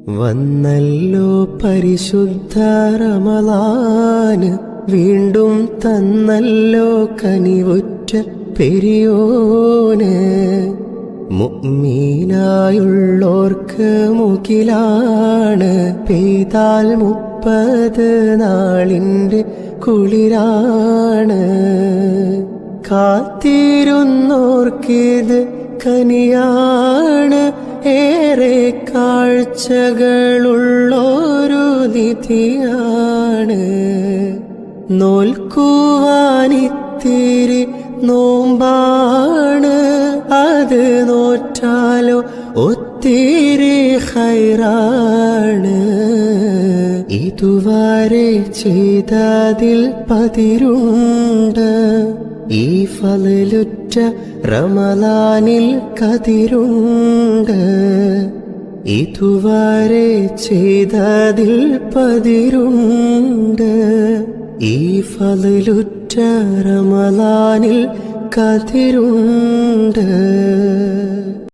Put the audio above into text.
വന്നല്ലോ പരിശുദ്ധ റമളാന്, വീണ്ടും തന്നല്ലോ കനിവുറ്റ പെരിയോന്. മുഅ്മിനായുള്ളോർക്ക് മുകിലാണ്, പെയ്താൽ 30 നാളിന്റെ കുളിരാണ്. കാത്തിരുന്നോർക്കിത് കനിയാണ്, ഏറെ കാഴ്ചകളുള്ളൊരു നിധിയാണ്. നോൽക്കുവാനിത്തിരി നോമ്പാണ്, അത് നോറ്റാലോ ഒത്തിരി ഖൈറാണ്. ഇതുവരെ ചെയ്തതിൽ പതിരുണ്ട്, ഈ ഫളലുറ്റ റമളാനിൽ കതിരുണ്ട്. ഇതുവരെ ചെയ്തതിൽ പതിരുണ്ട്, ഈ ഫളലുറ്റ റമളാനിൽ കതിരുണ്ട്.